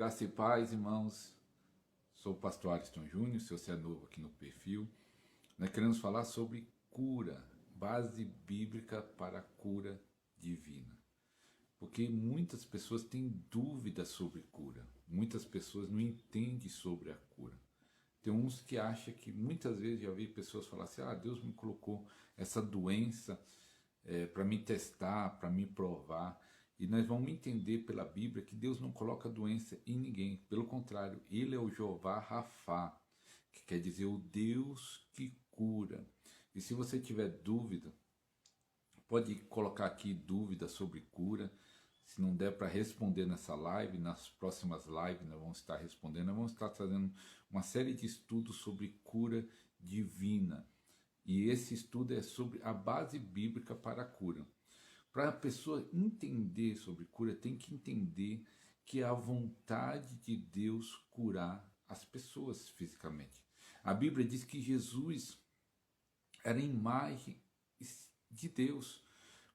Graça e paz, irmãos. Sou o pastor Ariston Júnior, se você é novo aqui no perfil. Nós queremos falar sobre cura, base bíblica para a cura divina. Porque muitas pessoas têm dúvidas sobre cura. Muitas pessoas não entendem sobre a cura. Tem uns que acham que, muitas vezes já vi pessoas falar assim, Deus me colocou essa doença para me testar, para me provar. E nós vamos entender pela Bíblia que Deus não coloca doença em ninguém. Pelo contrário, Ele é o Jeová Rafá, que quer dizer o Deus que cura. E se você tiver dúvida, pode colocar aqui dúvida sobre cura. Se não der para responder nessa live, nas próximas lives nós vamos estar respondendo. Nós vamos estar trazendo uma série de estudos sobre cura divina. E esse estudo é sobre a base bíblica para a cura. Para a pessoa entender sobre cura, tem que entender que é a vontade de Deus curar as pessoas fisicamente. A Bíblia diz que Jesus era a imagem de Deus.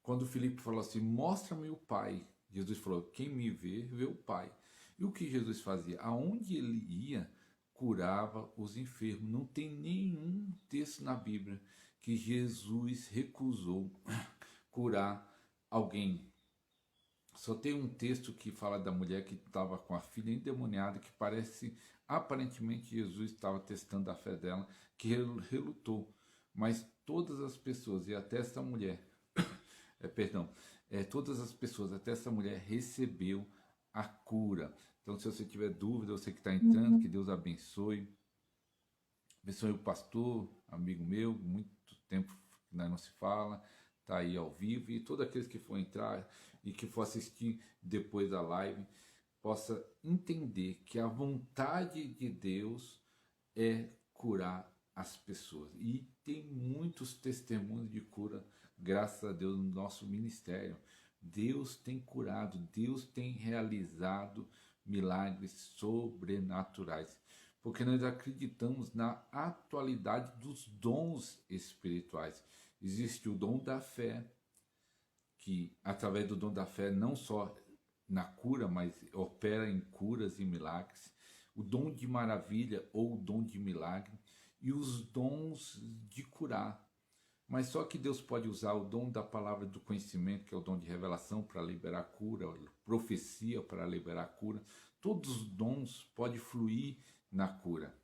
Quando Filipe falou assim, mostra-me o Pai, Jesus falou, quem me vê, vê o Pai. E o que Jesus fazia? Aonde ele ia, curava os enfermos. Não tem nenhum texto na Bíblia que Jesus recusou curar alguém. Só tem um texto que fala da mulher que estava com a filha endemoniada, que parece, aparentemente Jesus estava testando a fé dela, que relutou. Mas todas as pessoas, e até essa mulher, todas as pessoas, até essa mulher recebeu a cura. Então, se você tiver dúvida, você que está entrando, que Deus abençoe. Abençoe o pastor, amigo meu, muito tempo que nós não se fala, está aí ao vivo, e todos aqueles que for entrar e que for assistir depois da live, possa entender que a vontade de Deus é curar as pessoas. E tem muitos testemunhos de cura, graças a Deus, no nosso ministério. Deus tem curado, Deus tem realizado milagres sobrenaturais. Porque nós acreditamos na atualidade dos dons espirituais. Existe o dom da fé, que através do dom da fé não só na cura, mas opera em curas e milagres. O dom de maravilha ou o dom de milagre e os dons de curar. Mas só que Deus pode usar o dom da palavra do conhecimento, que é o dom de revelação para liberar cura, profecia para liberar cura. Todos os dons podem fluir na cura.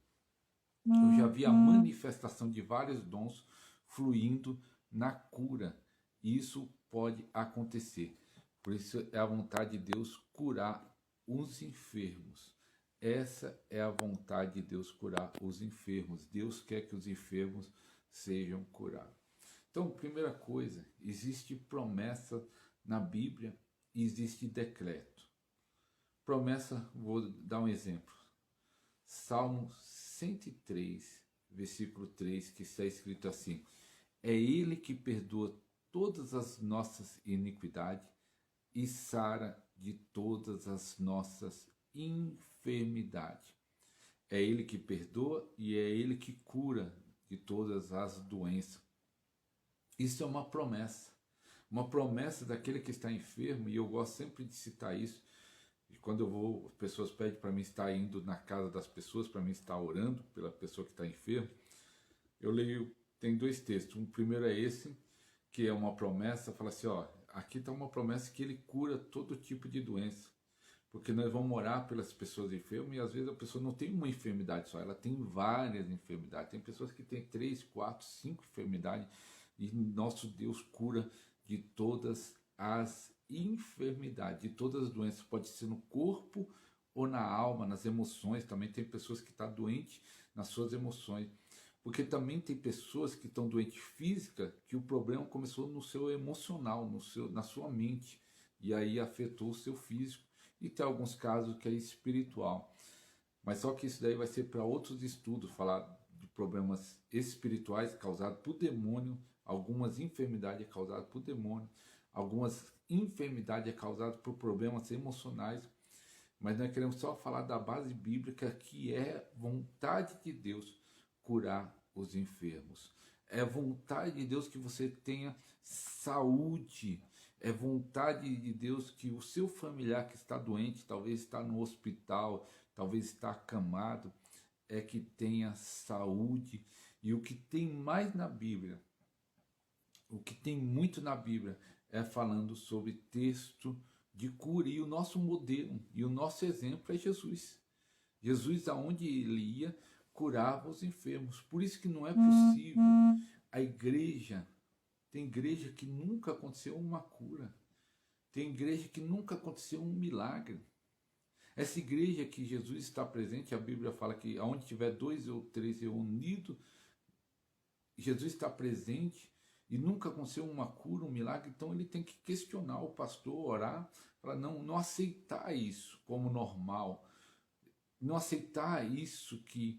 Eu já vi a manifestação de vários dons fluindo na cura. E isso pode acontecer. Por isso é a vontade de Deus curar os enfermos. Essa é a vontade de Deus, curar os enfermos. Deus quer que os enfermos sejam curados. Então, primeira coisa, existe promessa na Bíblia e existe decreto. Promessa, vou dar um exemplo. Salmo 103, versículo 3, que está escrito assim: é Ele que perdoa todas as nossas iniquidades e sara de todas as nossas enfermidades. É Ele que perdoa e é Ele que cura de todas as doenças. Isso é uma promessa daquele que está enfermo, e eu gosto sempre de citar isso. E quando eu vou, as pessoas pedem para mim estar indo na casa das pessoas, para mim estar orando pela pessoa que está enferma. Eu leio, tem dois textos. Um primeiro é esse, que é uma promessa, fala assim, aqui está uma promessa que ele cura todo tipo de doença. Porque nós vamos orar pelas pessoas enfermas e às vezes a pessoa não tem uma enfermidade só, ela tem várias enfermidades. Tem pessoas que têm 3, 4, 5 enfermidades e nosso Deus cura de todas as enfermidades, de todas as doenças. Pode ser no corpo ou na alma, nas emoções. Também tem pessoas que estão doentes nas suas emoções. Porque também tem pessoas que estão doentes física, que o problema começou no seu emocional, na sua mente, e aí afetou o seu físico. E tem alguns casos que é espiritual. Mas só que isso daí vai ser para outros estudos, falar de problemas espirituais causados por demônio, algumas enfermidades causadas por demônio, algumas enfermidades causadas por problemas emocionais. Mas nós queremos só falar da base bíblica, que é vontade de Deus curar os enfermos. É vontade de Deus que você tenha saúde. É vontade de Deus que o seu familiar que está doente, talvez está no hospital, talvez está acamado, é que tenha saúde. E o que tem mais na Bíblia, o que tem muito na Bíblia, é falando sobre texto de cura. E o nosso modelo, e o nosso exemplo é Jesus. Jesus, aonde ele ia, curava os enfermos. Por isso que não é possível a igreja. Tem igreja que nunca aconteceu uma cura. Tem igreja que nunca aconteceu um milagre. Essa igreja que Jesus está presente, a Bíblia fala que aonde tiver 2 ou 3 reunidos, Jesus está presente e nunca aconteceu uma cura, um milagre. Então ele tem que questionar o pastor, orar, para não aceitar isso como normal. Não aceitar isso que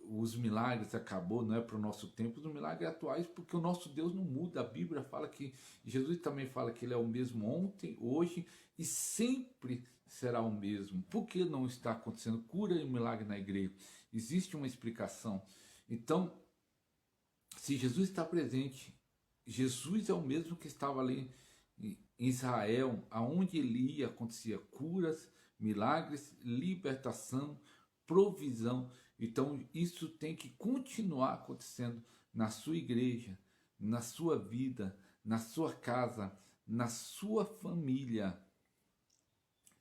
os milagres acabou, não é para o nosso tempo, os milagres atuais, porque o nosso Deus não muda. A Bíblia fala que, Jesus também fala que ele é o mesmo ontem, hoje e sempre será o mesmo. Por que não está acontecendo cura e milagre na igreja? Existe uma explicação. Então, se Jesus está presente, Jesus é o mesmo que estava ali em Israel, aonde ele ia, acontecia curas, milagres, libertação, provisão. Então isso tem que continuar acontecendo na sua igreja, na sua vida, na sua casa, na sua família,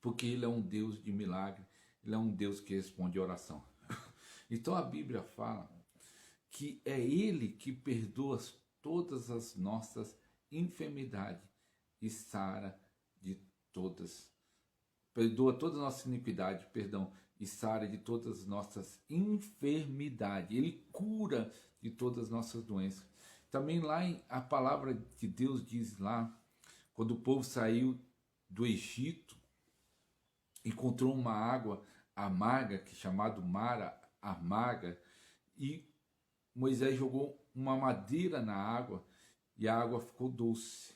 porque ele é um Deus de milagre, ele é um Deus que responde oração. Então a Bíblia fala que é ele que perdoa todas as nossas enfermidades e sara de todas. Perdoa toda a nossa iniquidade, perdão, e sara de todas as nossas enfermidades. Ele cura de todas as nossas doenças. Também lá a palavra de Deus diz lá, quando o povo saiu do Egito, encontrou uma água amarga, que é chamado Mara amarga, e Moisés jogou uma madeira na água e a água ficou doce.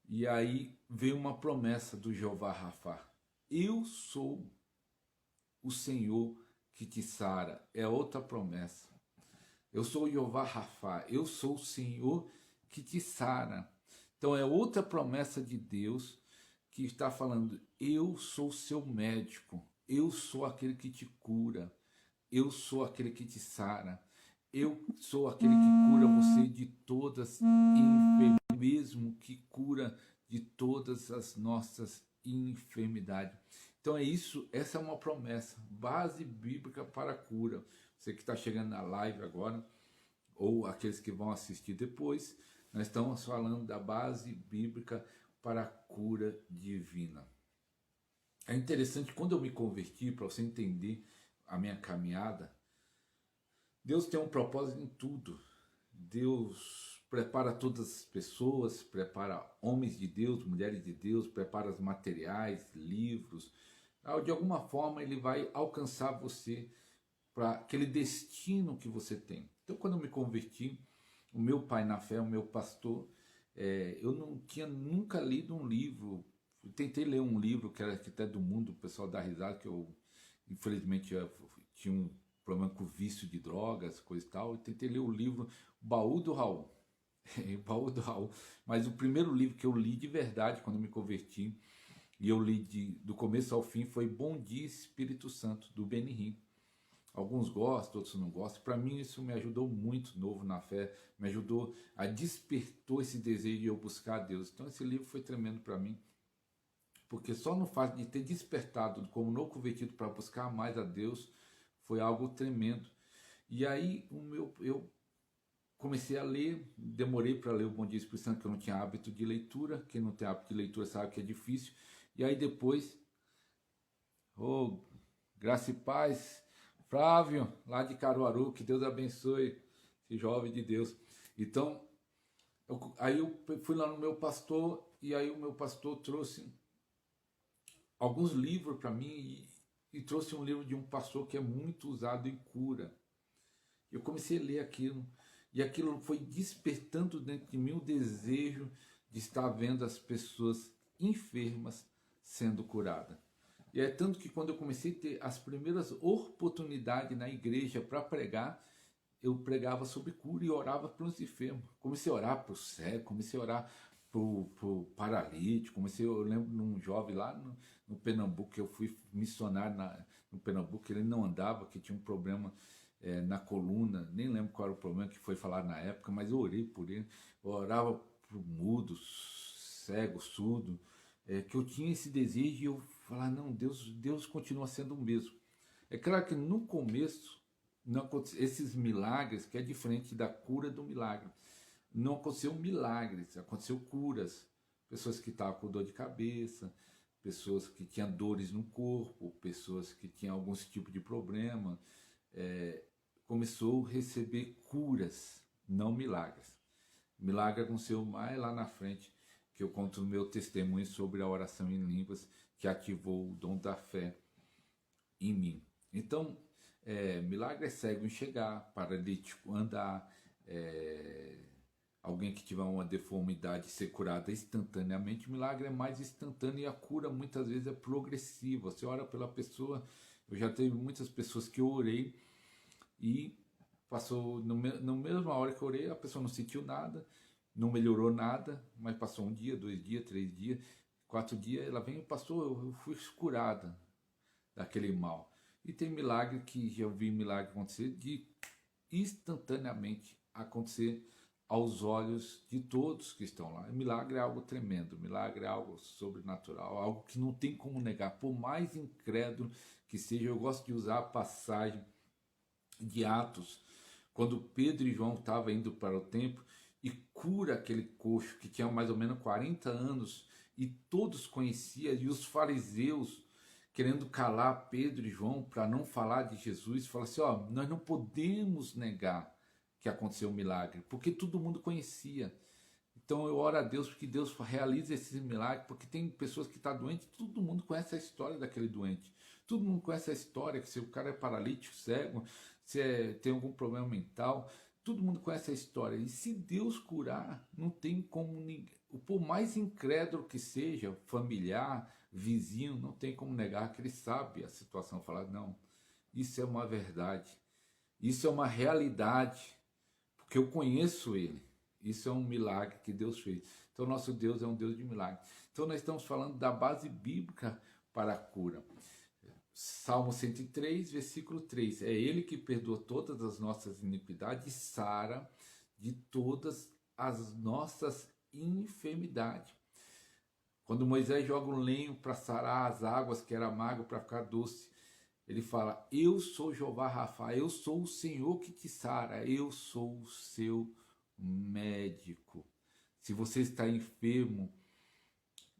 E aí veio uma promessa do Jeová Rafá. Eu sou o Senhor que te sara. É outra promessa. Eu sou o Jeová Rafá. Eu sou o Senhor que te sara. Então é outra promessa de Deus que está falando. Eu sou seu médico. Eu sou aquele que te cura. Eu sou aquele que te sara. Eu sou aquele que cura você de todas as enfermidades, mesmo que cura de todas as nossas enfermidades. Então é isso, essa é uma promessa, base bíblica para a cura. Você que está chegando na live agora, ou aqueles que vão assistir depois, nós estamos falando da base bíblica para a cura divina. É interessante, quando eu me converti, para você entender a minha caminhada, Deus tem um propósito em tudo. Deus prepara todas as pessoas, prepara homens de Deus, mulheres de Deus, prepara os materiais, livros. De alguma forma ele vai alcançar você para aquele destino que você tem. Então quando eu me converti, o meu pai na fé, o meu pastor, eu não tinha nunca lido um livro. Eu tentei ler um livro que era até do mundo, o pessoal dá risada, que eu infelizmente tinha um problema com vício de drogas, coisa e tal. Eu tentei ler o livro Baú do Raul. Baú do Raul. Mas o primeiro livro que eu li de verdade quando eu me converti, e eu li do começo ao fim, foi Bom Dia Espírito Santo, do Benihim. Alguns gostam, outros não gostam. Para mim isso me ajudou muito, novo na fé, me ajudou despertou esse desejo de eu buscar a Deus. Então esse livro foi tremendo para mim, porque só no fato de ter despertado como novo convertido para buscar mais a Deus, foi algo tremendo. E aí eu comecei a ler, demorei para ler o Bom Dia Espírito Santo, que eu não tinha hábito de leitura. Quem não tem hábito de leitura sabe que é difícil. E aí depois, graça e paz, Flávio, lá de Caruaru, que Deus abençoe esse jovem de Deus. Então, aí eu fui lá no meu pastor, e aí o meu pastor trouxe alguns livros para mim, e trouxe um livro de um pastor que é muito usado em cura. Eu comecei a ler aquilo, e aquilo foi despertando dentro de mim o desejo de estar vendo as pessoas enfermas sendo curadas. E é tanto que quando eu comecei a ter as primeiras oportunidades na igreja para pregar, eu pregava sobre cura e orava pelos enfermos. Comecei a orar para o cego, comecei a orar pro paralítico. Comecei, eu lembro de um jovem lá no Pernambuco, que eu fui missionário no Pernambuco, ele não andava, que tinha um problema na coluna, nem lembro qual era o problema que foi falar na época, mas eu orei por ele, eu orava pro mudo, cego, surdo, que eu tinha esse desejo e eu falar, não, Deus continua sendo o mesmo. É claro que no começo, não, esses milagres, que é diferente da cura do milagre, não aconteceu milagres, aconteceu curas. Pessoas que estavam com dor de cabeça, pessoas que tinham dores no corpo, pessoas que tinham algum tipo de problema, começou a receber curas, não milagres. Milagre aconteceu mais lá na frente, que eu conto no meu testemunho sobre a oração em línguas, que ativou o dom da fé em mim. Então, milagre é cego enxergar, paralítico andar, alguém que tiver uma deformidade ser curada instantaneamente. O milagre é mais instantâneo e a cura muitas vezes é progressiva. Você ora pela pessoa, eu já teve muitas pessoas que eu orei e passou, no mesma hora que eu orei, a pessoa não sentiu nada, não melhorou nada, mas passou 1 dia, 2 dias, 3 dias, 4 dias, ela vem e passou, eu fui curada daquele mal. E tem milagre que já vi milagre acontecer de instantaneamente acontecer aos olhos de todos que estão lá. Milagre é algo tremendo, milagre é algo sobrenatural, algo que não tem como negar, por mais incrédulo que seja. Eu gosto de usar a passagem de Atos, quando Pedro e João estavam indo para o templo e cura aquele coxo que tinha mais ou menos 40 anos e todos conheciam, e os fariseus querendo calar Pedro e João para não falar de Jesus, fala assim, nós não podemos negar que aconteceu um milagre, porque todo mundo conhecia. Então eu oro a Deus porque Deus realize esse milagre, porque tem pessoas que estão doentes, todo mundo conhece a história daquele doente. Todo mundo conhece a história, que se o cara é paralítico, cego, se tem algum problema mental, todo mundo conhece a história. E se Deus curar, não tem como ninguém, por mais incrédulo que seja, familiar, vizinho, não tem como negar que ele sabe a situação. Falar, não, isso é uma verdade, isso é uma realidade, porque eu conheço ele. Isso é um milagre que Deus fez. Então nosso Deus é um Deus de milagre. Então nós estamos falando da base bíblica para a cura. Salmo 103, versículo 3. É ele que perdoa todas as nossas iniquidades e sara de todas as nossas enfermidades. Quando Moisés joga um lenho para sarar as águas, que era amargo para ficar doce, ele fala, eu sou Jeová Rafa, eu sou o Senhor que te sara, eu sou o seu médico. Se você está enfermo,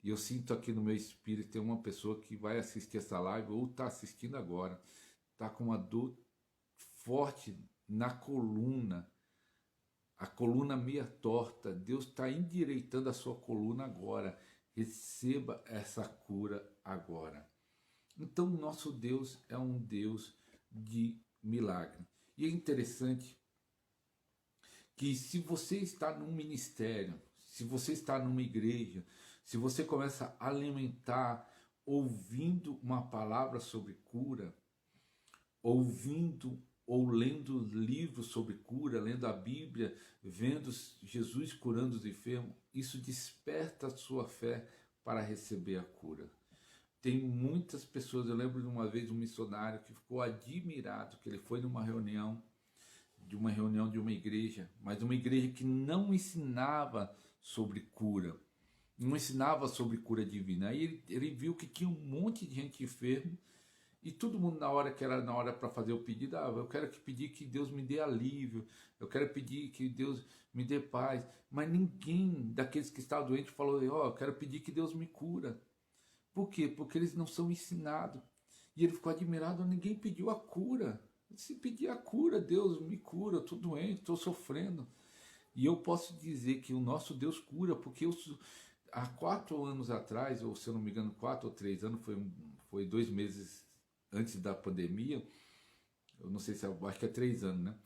e eu sinto aqui no meu espírito, tem uma pessoa que vai assistir essa live ou está assistindo agora, está com uma dor forte na coluna, a coluna meia torta. Deus está endireitando a sua coluna agora. Receba essa cura agora. Então, nosso Deus é um Deus de milagre. E é interessante que se você está num ministério, se você está numa igreja, se você começa a alimentar ouvindo uma palavra sobre cura, ouvindo ou lendo livros sobre cura, lendo a Bíblia, vendo Jesus curando os enfermos, isso desperta a sua fé para receber a cura. Tem muitas pessoas, eu lembro de uma vez um missionário que ficou admirado, que ele foi numa reunião de uma igreja, mas uma igreja que não ensinava sobre cura, não ensinava sobre cura divina. Aí ele viu que tinha um monte de gente enferma e todo mundo na hora que era na hora para fazer o pedido, eu quero pedir que Deus me dê alívio, eu quero pedir que Deus me dê paz, mas ninguém daqueles que estavam doentes falou, eu quero pedir que Deus me cura. Por quê? Porque eles não são ensinados. E ele ficou admirado, ninguém pediu a cura. Se pedir a cura, Deus me cura, eu estou doente, estou sofrendo. E eu posso dizer que o nosso Deus cura, porque há 4 anos atrás, ou se eu não me engano, 4 ou 3 anos, foi 2 meses antes da pandemia, eu não sei se acho que é 3 anos, né?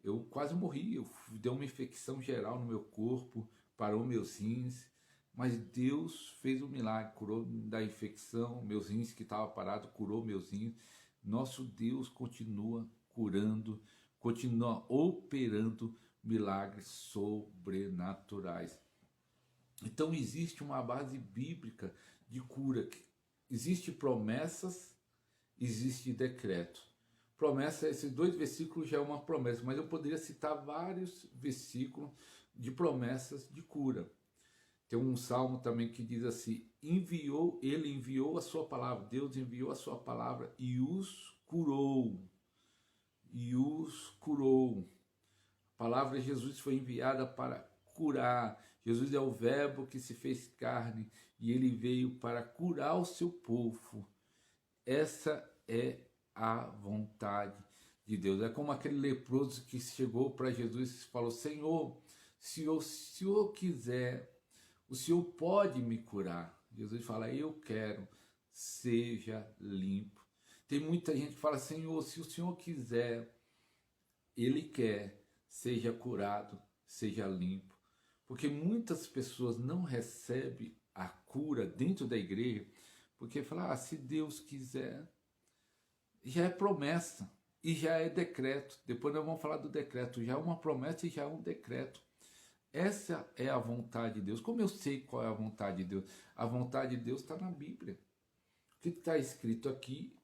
Eu quase morri, deu uma infecção geral no meu corpo, parou meus rins, mas Deus fez um milagre, curou da infecção, meus rins que estavam parados, curou meus rins. Nosso Deus continua curando, continua operando milagres sobrenaturais. Então existe uma base bíblica de cura. Existe promessas, existe decreto. Promessa, esses dois versículos já é uma promessa, mas eu poderia citar vários versículos de promessas de cura. Tem um salmo também que diz assim: ele enviou a sua palavra, Deus enviou a sua palavra e os curou. E os curou. A palavra de Jesus foi enviada para curar. Jesus é o verbo que se fez carne e ele veio para curar o seu povo. Essa é a vontade de Deus. É como aquele leproso que chegou para Jesus e falou: Senhor, se o Senhor quiser, o Senhor pode me curar. Jesus fala: eu quero, seja limpo. Tem muita gente que fala: Senhor, se o Senhor quiser, Ele quer, seja curado, seja limpo. Porque muitas pessoas não recebem a cura dentro da igreja, porque falam: se Deus quiser, já é promessa e já é decreto. Depois nós vamos falar do decreto. Já é uma promessa e já é um decreto. Essa é a vontade de Deus. Como eu sei qual é a vontade de Deus? A vontade de Deus está na Bíblia. O que está escrito aqui,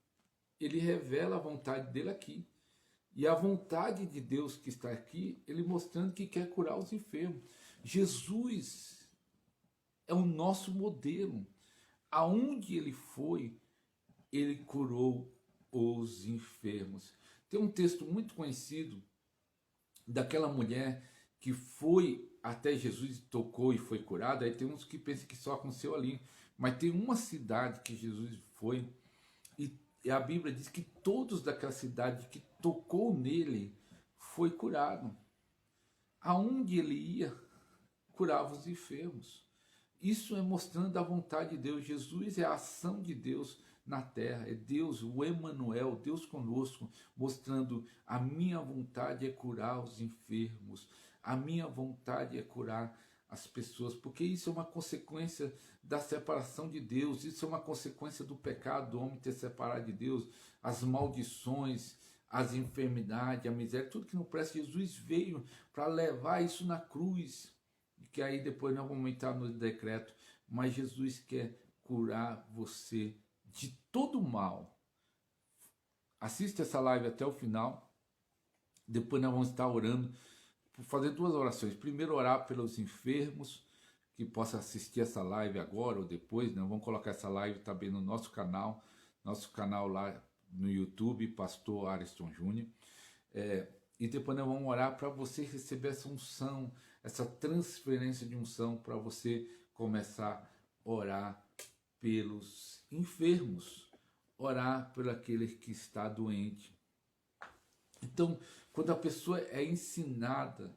ele revela a vontade dele aqui. E a vontade de Deus que está aqui, ele mostrando que quer curar os enfermos. Jesus é o nosso modelo. Aonde ele foi, ele curou os enfermos. Tem um texto muito conhecido daquela mulher que foi até Jesus, tocou e foi curada. Aí tem uns que pensam que só aconteceu ali, mas tem uma cidade que Jesus foi e a Bíblia diz que todos daquela cidade que tocou nele foi curado. Aonde ele ia, curava os enfermos. Isso é mostrando a vontade de Deus. Jesus é a ação de Deus na terra, é Deus, o Emanuel, Deus conosco, mostrando: a minha vontade é curar os enfermos, a minha vontade é curar as pessoas, porque isso é uma consequência da separação de Deus, isso é uma consequência do pecado do homem ter separado de Deus, as maldições, as enfermidades, a miséria, tudo que não presta. Jesus veio para levar isso na cruz, que aí depois nós vamos entrar no decreto, mas Jesus quer curar você de todo mal. Assista essa live até o final, depois nós vamos estar orando, fazer duas orações. Primeiro, orar pelos enfermos, que possa assistir essa live agora ou depois, né? Vamos colocar essa live também no nosso canal lá no YouTube, Pastor Ariston Júnior. E depois nós vamos orar para você receber essa unção, essa transferência de unção, para você começar a orar pelos enfermos, orar por aquele que está doente. Então, quando a pessoa é ensinada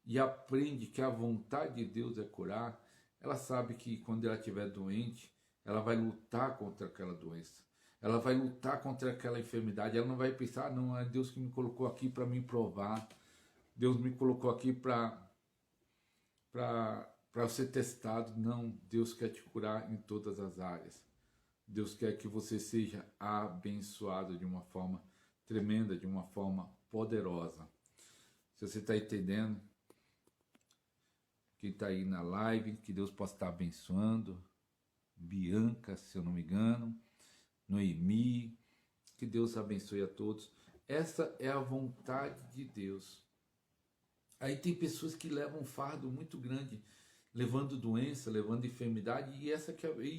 e aprende que a vontade de Deus é curar, ela sabe que quando ela estiver doente, ela vai lutar contra aquela doença. Ela vai lutar contra aquela enfermidade. Ela não vai pensar: não, é Deus que me colocou aqui para me provar. Deus me colocou aqui para ser testado. Não, Deus quer te curar em todas as áreas. Deus quer que você seja abençoado de uma forma tremenda, de uma forma poderosa. Se você está entendendo, quem está aí na live, que Deus possa estar abençoando. Bianca, se eu não me engano, Noemi, que Deus abençoe a todos. Essa é a vontade de Deus. Aí tem pessoas que levam um fardo muito grande, levando doença, levando enfermidade, e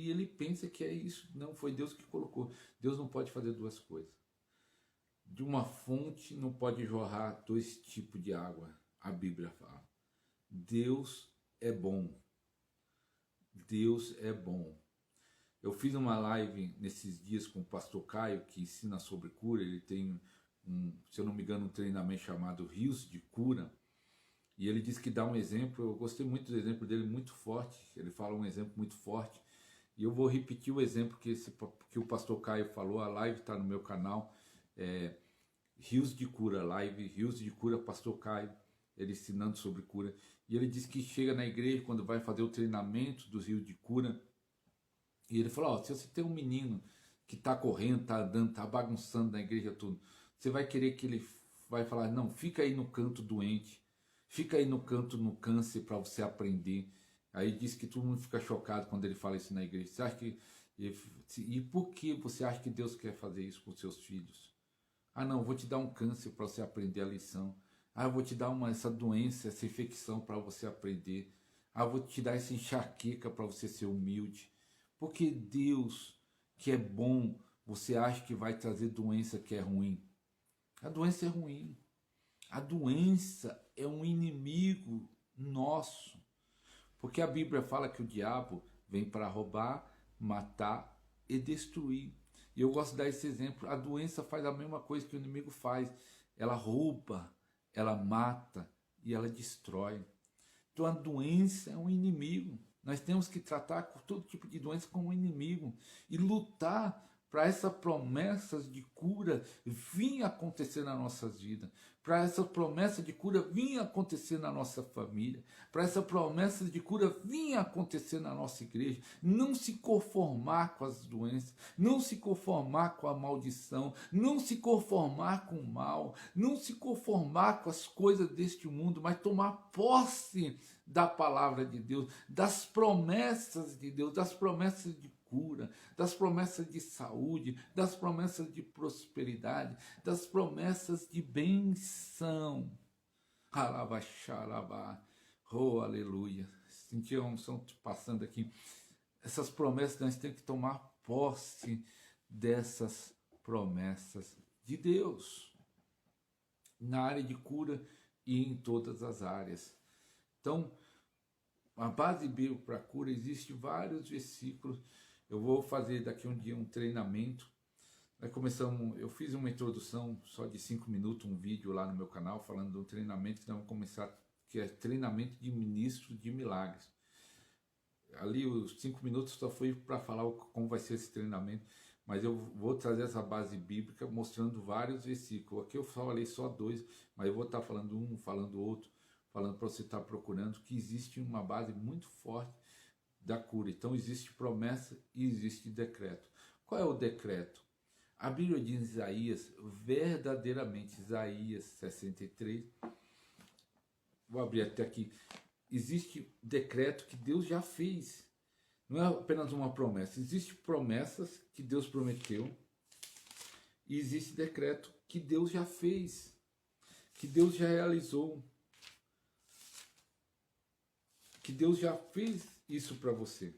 ele pensa que é isso. Não, foi Deus que colocou. Deus não pode fazer duas coisas. De uma fonte não pode jorrar dois tipos de água, a Bíblia fala. Deus é bom. Deus é bom. Eu fiz uma live nesses dias com o pastor Caio, que ensina sobre cura. Ele tem, se eu não me engano, um treinamento chamado Rios de Cura. E ele diz que dá um exemplo, eu gostei muito do exemplo dele, muito forte. Ele fala um exemplo muito forte. E eu vou repetir o exemplo que o pastor Caio falou. A live está no meu canal, Rios de Cura, live Rios de Cura, pastor Caio, ele ensinando sobre cura. E ele diz que chega na igreja, quando vai fazer o treinamento dos Rios de Cura, e ele falou: se você tem um menino que está correndo, está andando, está bagunçando na igreja tudo, você vai querer que ele vai falar: não, fica aí no canto doente, fica aí no canto no câncer para você aprender. Aí diz que todo mundo fica chocado quando ele fala isso na igreja. Você acha que, e por que você acha que Deus quer fazer isso com seus filhos? Ah, não, vou te dar um câncer para você aprender a lição. Ah, eu vou te dar essa doença, essa infecção para você aprender. Ah, eu vou te dar essa enxaqueca para você ser humilde. Porque Deus, que é bom, você acha que vai trazer doença que é ruim? A doença é ruim. A doença é um inimigo nosso. Porque a Bíblia fala que o diabo vem para roubar, matar e destruir. E eu gosto de dar esse exemplo. A doença faz a mesma coisa que o inimigo faz. Ela rouba, ela mata e ela destrói. Então a doença é um inimigo. Nós temos que tratar todo tipo de doença como um inimigo e lutar para essas promessas de cura vir acontecer nas nossas vidas, para essa promessa de cura vir acontecer na nossa família, para essa promessa de cura vir acontecer na nossa igreja. Não se conformar com as doenças, não se conformar com a maldição, não se conformar com o mal, não se conformar com as coisas deste mundo, mas tomar posse da palavra de Deus, das promessas de Deus, das promessas de cura, das promessas de saúde, das promessas de prosperidade, das promessas de benção. Alabaxalabá, oh aleluia. Senti a unção passando aqui. Essas promessas, nós temos que tomar posse dessas promessas de Deus, na área de cura e em todas as áreas. Então, a base bíblica para a cura, existe vários versículos. Eu vou fazer daqui um dia um treinamento. Nós começamos, eu fiz uma introdução só de 5 minutos, um vídeo lá no meu canal, falando do treinamento que nós vamos começar, que é treinamento de ministro de milagres. Ali os 5 minutos só foi para falar como vai ser esse treinamento, mas eu vou trazer essa base bíblica mostrando vários versículos. Aqui eu falei só 2, mas eu vou estar falando um, falando outro, falando para você estar procurando, que existe uma base muito forte da cura. Então existe promessa e existe decreto. Qual é o decreto? A Bíblia diz em Isaías, verdadeiramente, Isaías 63, vou abrir até aqui, existe decreto que Deus já fez. Não é apenas uma promessa, existem promessas que Deus prometeu e existe decreto que Deus já fez, que Deus já realizou, que Deus já fez isso para você,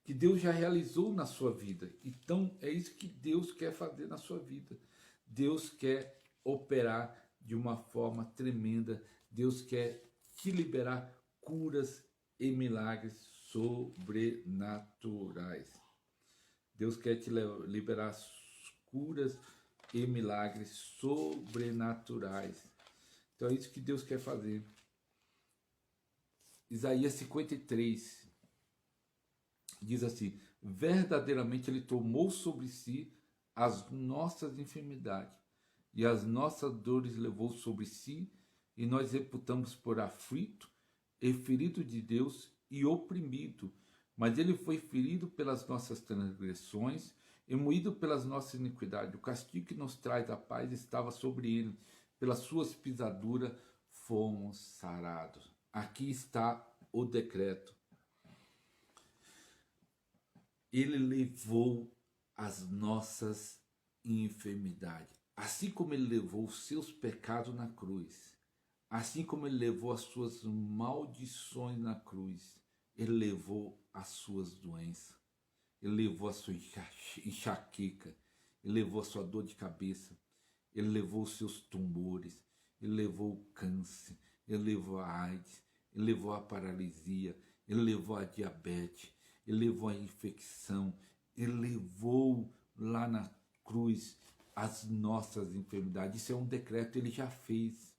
que Deus já realizou na sua vida. Então é isso que Deus quer fazer na sua vida. Deus quer operar de uma forma tremenda. Deus quer te liberar curas e milagres sobrenaturais. Deus quer te liberar curas e milagres sobrenaturais. Então é isso que Deus quer fazer. Isaías 53 diz assim: verdadeiramente ele tomou sobre si as nossas enfermidades e as nossas dores levou sobre si, e nós reputamos por aflito e ferido de Deus e oprimido. Mas ele foi ferido pelas nossas transgressões e moído pelas nossas iniquidades. O castigo que nos traz a paz estava sobre ele. Pelas suas pisaduras fomos sarados. Aqui está o decreto. Ele levou as nossas enfermidades. Assim como ele levou os seus pecados na cruz, assim como ele levou as suas maldições na cruz, ele levou as suas doenças, ele levou a sua enxaqueca, ele levou a sua dor de cabeça, ele levou os seus tumores, ele levou o câncer, ele levou a AIDS, ele levou a paralisia, ele levou a diabetes, ele levou a infecção, ele levou lá na cruz as nossas enfermidades. Isso é um decreto, ele já fez.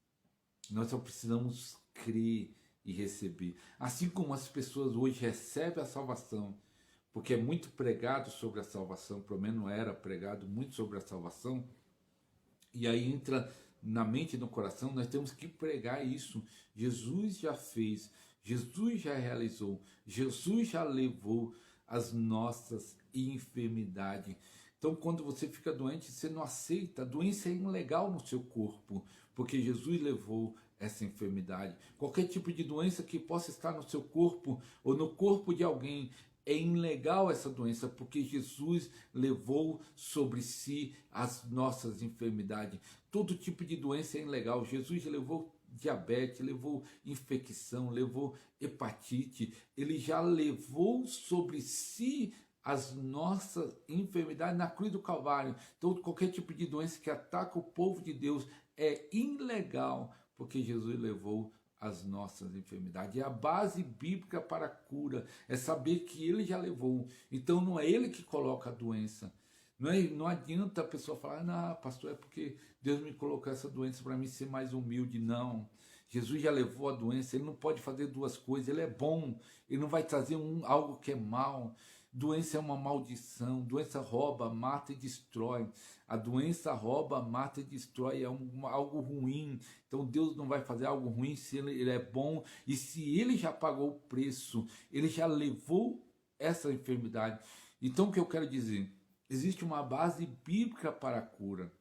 Nós só precisamos crer e receber. Assim como as pessoas hoje recebem a salvação, porque é muito pregado sobre a salvação, pelo menos era pregado muito sobre a salvação, e aí entra na mente e no coração, nós temos que pregar isso. Jesus já fez, Jesus já realizou, Jesus já levou as nossas enfermidades. Então, quando você fica doente, você não aceita. A doença é ilegal no seu corpo, porque Jesus levou essa enfermidade. Qualquer tipo de doença que possa estar no seu corpo ou no corpo de alguém, é ilegal essa doença, porque Jesus levou sobre si as nossas enfermidades. Todo tipo de doença é ilegal. Jesus levou diabetes, levou infecção, levou hepatite. Ele já levou sobre si as nossas enfermidades na cruz do Calvário. Então, qualquer tipo de doença que ataca o povo de Deus é ilegal, porque Jesus levou as nossas enfermidades. É a base bíblica para a cura, é saber que ele já levou. Então não é ele que coloca a doença. Não adianta a pessoa falar, não, pastor, é porque Deus me colocou essa doença para mim ser mais humilde. Não. Jesus já levou a doença, ele não pode fazer duas coisas, ele é bom, ele não vai trazer algo que é mal. Doença é uma maldição, doença rouba, mata e destrói. A doença rouba, mata e destrói, é algo ruim. Então Deus não vai fazer algo ruim se ele é bom, e se ele já pagou o preço, ele já levou essa enfermidade. Então o que eu quero dizer? Existe uma base bíblica para a cura.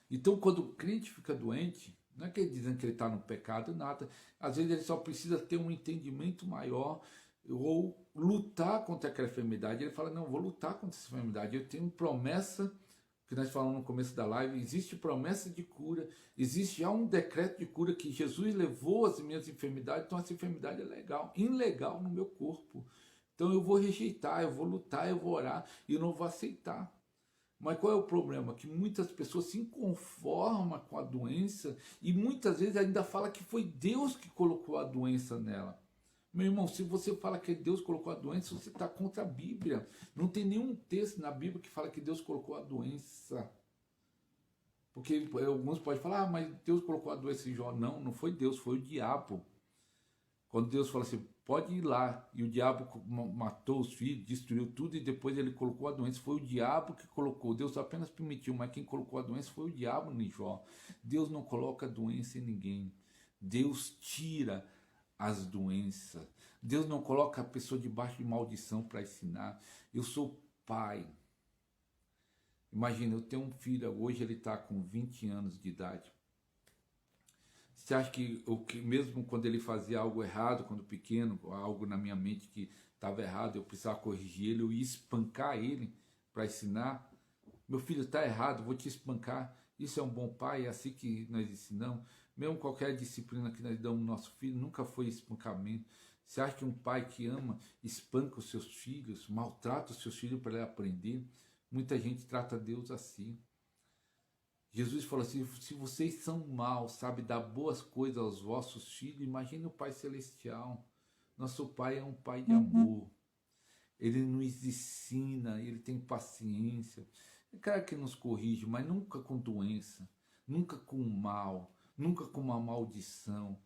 Então quando o crente fica doente, não é que ele dizendo que ele está no pecado, nada. Às vezes ele só precisa ter um entendimento maior ou lutar contra aquela enfermidade. Ele fala, não, vou lutar contra essa enfermidade. Eu tenho promessa, que nós falamos no começo da live, existe promessa de cura, existe já um decreto de cura que Jesus levou as minhas enfermidades, então essa enfermidade é legal, ilegal no meu corpo. Então eu vou rejeitar, eu vou lutar, eu vou orar e eu não vou aceitar. Mas qual é o problema? Que muitas pessoas se conformam com a doença e muitas vezes ainda fala que foi Deus que colocou a doença nela. Meu irmão, se você fala que Deus colocou a doença, você está contra a Bíblia. Não tem nenhum texto na Bíblia que fala que Deus colocou a doença. Porque alguns podem falar, mas Deus colocou a doença em Jó. Não, não foi Deus, foi o diabo. Quando Deus fala assim, pode ir lá, e o diabo matou os filhos, destruiu tudo, e depois ele colocou a doença, foi o diabo que colocou. Deus apenas permitiu, mas quem colocou a doença foi o diabo em Jó. Deus não coloca doença em ninguém. Deus tira as doenças. Deus não coloca a pessoa debaixo de maldição para ensinar. Eu sou pai. Imagina, eu tenho um filho, hoje ele está com 20 anos de idade. Você acha que mesmo quando ele fazia algo errado, quando pequeno, algo na minha mente que estava errado, eu precisava corrigir ele, eu ia espancar ele para ensinar? Meu filho, está errado, vou te espancar. Isso é um bom pai, é assim que nós ensinamos. Mesmo qualquer disciplina que nós damos ao nosso filho, nunca foi espancamento. Você acha que um pai que ama espanca os seus filhos, maltrata os seus filhos para ele aprender? Muita gente trata Deus assim. Jesus falou assim, se vocês são maus, sabe, dar boas coisas aos vossos filhos, imagine o Pai Celestial. Nosso Pai é um Pai de amor. Ele nos ensina, ele tem paciência. É claro que nos corrige, mas nunca com doença, nunca com mal, nunca com uma maldição.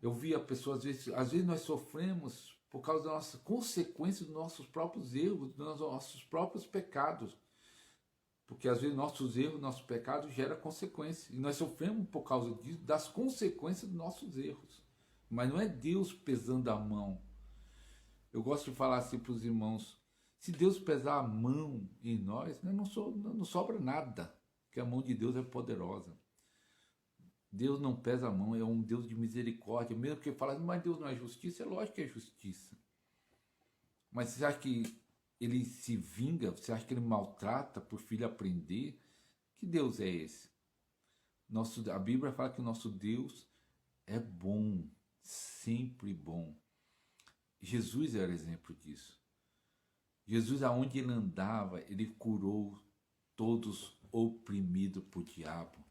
Eu vi a pessoa, às vezes nós sofremos por causa da nossa consequência dos nossos próprios erros, dos nossos próprios pecados. Porque às vezes nossos erros, nossos pecados geram consequências. E nós sofremos por causa disso, das consequências dos nossos erros. Mas não é Deus pesando a mão. Eu gosto de falar assim para os irmãos, se Deus pesar a mão em nós, não sobra nada, porque a mão de Deus é poderosa. Deus não pesa a mão, é um Deus de misericórdia. Mesmo que fala, mas Deus não é justiça, é lógico que é justiça. Mas você acha que ele se vinga? Você acha que ele maltrata por filho aprender? Que Deus é esse? A Bíblia fala que o nosso Deus é bom, sempre bom. Jesus era exemplo disso. Jesus, aonde ele andava, ele curou todos oprimidos por diabo.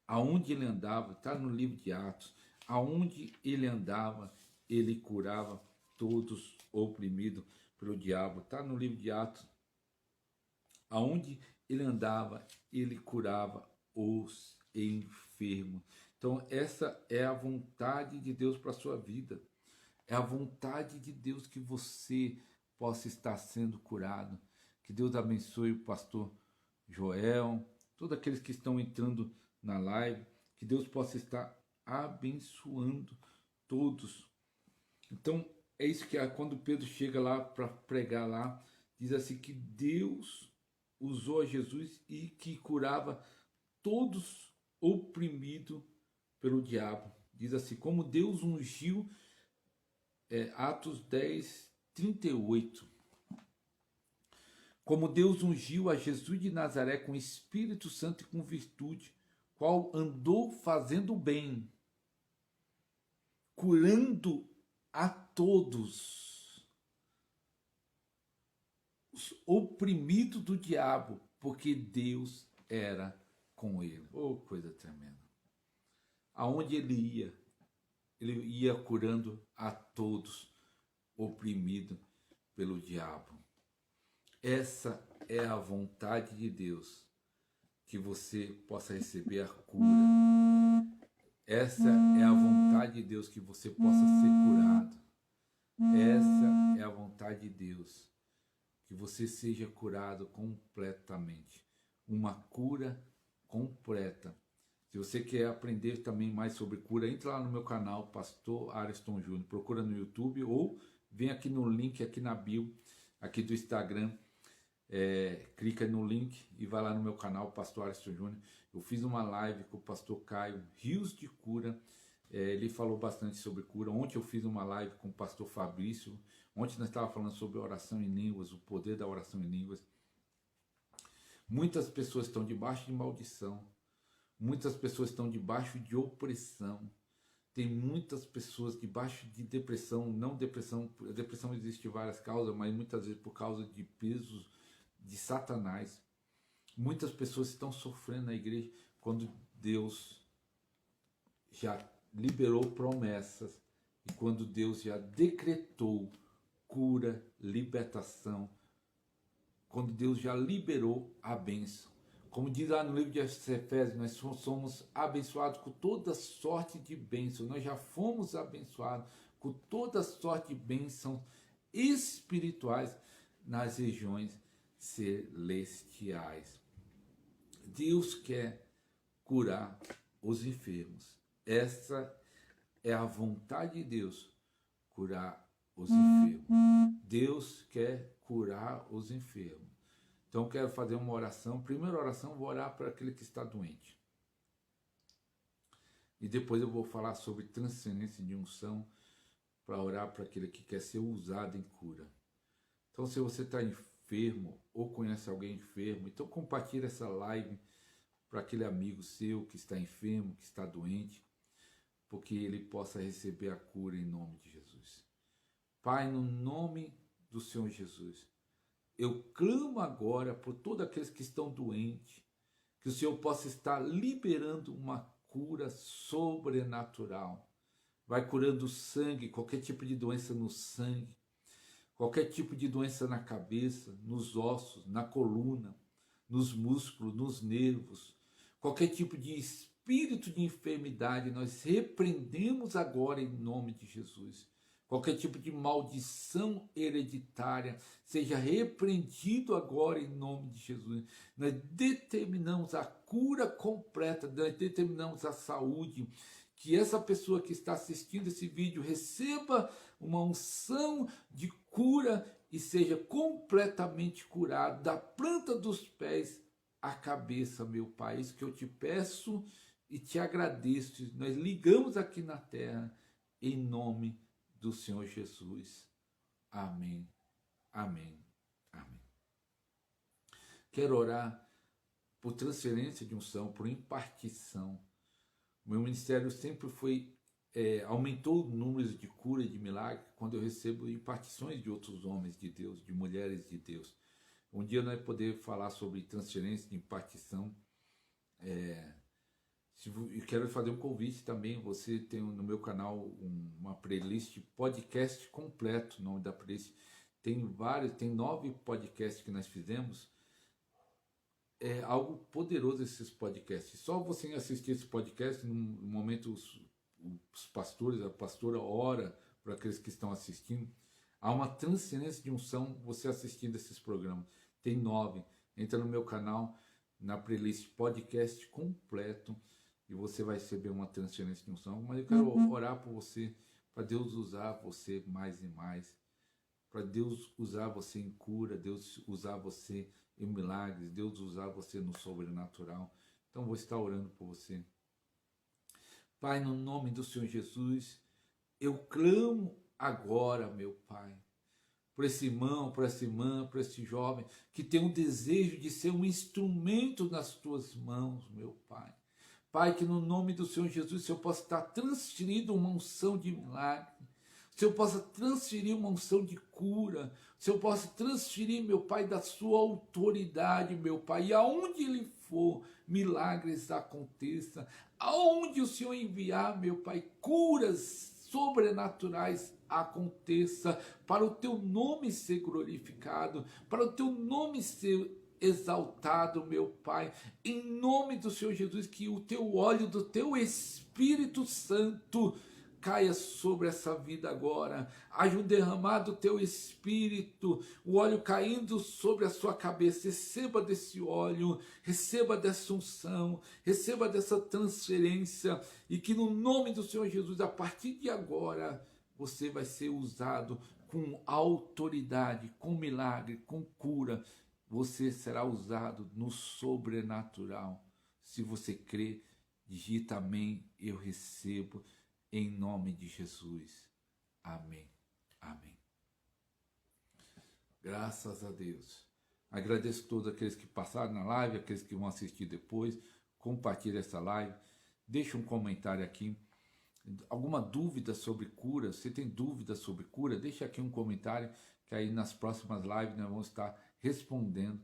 Aonde ele andava, está no livro de Atos, aonde ele andava, ele curava todos oprimidos pelo diabo. Está no livro de Atos. Aonde ele andava, ele curava os enfermos. Então essa é a vontade de Deus para a sua vida. É a vontade de Deus que você possa estar sendo curado. Que Deus abençoe o pastor Joel, todos aqueles que estão entrando na live, que Deus possa estar abençoando todos. Então, é isso que quando Pedro chega lá para pregar lá, diz assim que Deus usou a Jesus e que curava todos oprimidos pelo diabo. Diz assim, como Deus ungiu, Atos 10, 38. Como Deus ungiu a Jesus de Nazaré com Espírito Santo e com virtude, qual andou fazendo bem, curando a todos os oprimidos do diabo, porque Deus era com ele. Oh, coisa tremenda. Aonde ele ia curando a todos oprimidos pelo diabo. Essa é a vontade de Deus, que você possa receber a cura. Essa é a vontade de Deus, que você possa ser curado. Essa é a vontade de Deus, que você seja curado completamente. Uma cura completa. Se você quer aprender também mais sobre cura, entra lá no meu canal, Pastor Ariston Júnior. Procura no YouTube ou vem aqui no link, aqui na bio, aqui do Instagram. Clica no link e vai lá no meu canal, Pastor Ariston Júnior. Eu fiz uma live com o pastor Caio, Rios de Cura. Ele falou bastante sobre cura. Ontem eu fiz uma live com o pastor Fabrício. Ontem nós estávamos falando sobre oração em línguas, o poder da oração em línguas. Muitas pessoas estão debaixo de maldição. Muitas pessoas estão debaixo de opressão. Tem muitas pessoas debaixo de depressão. Não depressão, a depressão existe várias causas, mas muitas vezes por causa de pesos de Satanás. Muitas pessoas estão sofrendo na igreja quando Deus já liberou promessas e quando Deus já decretou cura, libertação, quando Deus já liberou a bênção. Como diz lá no livro de Efésios, nós somos abençoados com toda sorte de bênção. Nós já fomos abençoados com toda sorte de bênçãos espirituais nas regiões celestiais. Deus quer curar os enfermos. Essa é a vontade de Deus, curar os enfermos. Deus quer curar os enfermos. Então eu quero fazer uma oração. Primeira oração, vou orar para aquele que está doente. E depois eu vou falar sobre transcendência de unção, para orar para aquele que quer ser usado em cura. Então se você está enfermo ou conhece alguém enfermo, então compartilhe essa live para aquele amigo seu que está enfermo, que está doente, porque ele possa receber a cura em nome de Jesus. Pai, no nome do Senhor Jesus, eu clamo agora por todos aqueles que estão doentes, que o Senhor possa estar liberando uma cura sobrenatural. Vai curando o sangue, qualquer tipo de doença no sangue, qualquer tipo de doença na cabeça, nos ossos, na coluna, nos músculos, nos nervos, qualquer tipo de espírito de enfermidade, nós repreendemos agora em nome de Jesus. Qualquer tipo de maldição hereditária seja repreendido agora em nome de Jesus. Nós determinamos a cura completa, nós determinamos a saúde, que essa pessoa que está assistindo esse vídeo receba uma unção de cura e seja completamente curado, da planta dos pés à cabeça, meu Pai. Isso que eu te peço e te agradeço. Nós ligamos aqui na terra em nome do Senhor Jesus. Amém, amém, amém. Quero orar por transferência de unção, por impartição. Meu ministério sempre aumentou o número de cura e de milagre quando eu recebo impartições de outros homens de Deus, de mulheres de Deus. Um dia nós podemos falar sobre transferência de impartição. Eu quero fazer um convite também. Você tem no meu canal uma playlist podcast completo. O nome da playlist tem 9 podcasts que nós fizemos. É algo poderoso esses podcasts. Só você assistir esse podcast, no momento os pastores, a pastora ora para aqueles que estão assistindo. Há uma transcendência de unção você assistindo esses programas. Tem 9. Entra no meu canal, na playlist podcast completo, e você vai receber uma transferência de unção. Mas eu quero orar por você, para Deus usar você mais e mais, para Deus usar você em cura, Deus usar você em milagres, Deus usar você no sobrenatural. Então vou estar orando por você. Pai, no nome do Senhor Jesus, eu clamo agora, meu Pai, por esse irmão, por essa irmã, por esse jovem que tem um desejo de ser um instrumento nas tuas mãos, meu Pai. Pai, que no nome do Senhor Jesus, se eu possa estar transferindo uma unção de milagre, se eu possa transferir uma unção de cura, se eu possa transferir, meu Pai, da sua autoridade, meu Pai, e aonde ele for, milagres aconteçam, aonde o Senhor enviar, meu Pai, curas sobrenaturais aconteça, para o teu nome ser glorificado, para o teu nome ser exaltado, meu Pai, em nome do Senhor Jesus, que o teu óleo do teu Espírito Santo caia sobre essa vida agora, haja um derramado do teu Espírito, o óleo caindo sobre a sua cabeça, receba desse óleo, receba dessa unção, receba dessa transferência, e que no nome do Senhor Jesus, a partir de agora, você vai ser usado com autoridade, com milagre, com cura, você será usado no sobrenatural. Se você crê, digita amém, eu recebo, em nome de Jesus. Amém. Amém. Graças a Deus. Agradeço a todos aqueles que passaram na live, aqueles que vão assistir depois. Compartilhe essa live. Deixa um comentário aqui. Alguma dúvida sobre cura? Se tem dúvida sobre cura, deixa aqui um comentário, que aí nas próximas lives nós vamos estar respondendo.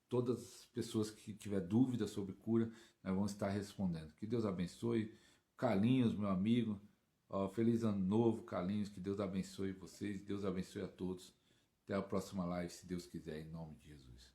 Todas as pessoas que tiver dúvida sobre cura, nós vamos estar respondendo. Que Deus abençoe. Carlinhos, meu amigo, feliz ano novo, Carlinhos, que Deus abençoe vocês, Deus abençoe a todos. Até a próxima live, se Deus quiser, em nome de Jesus.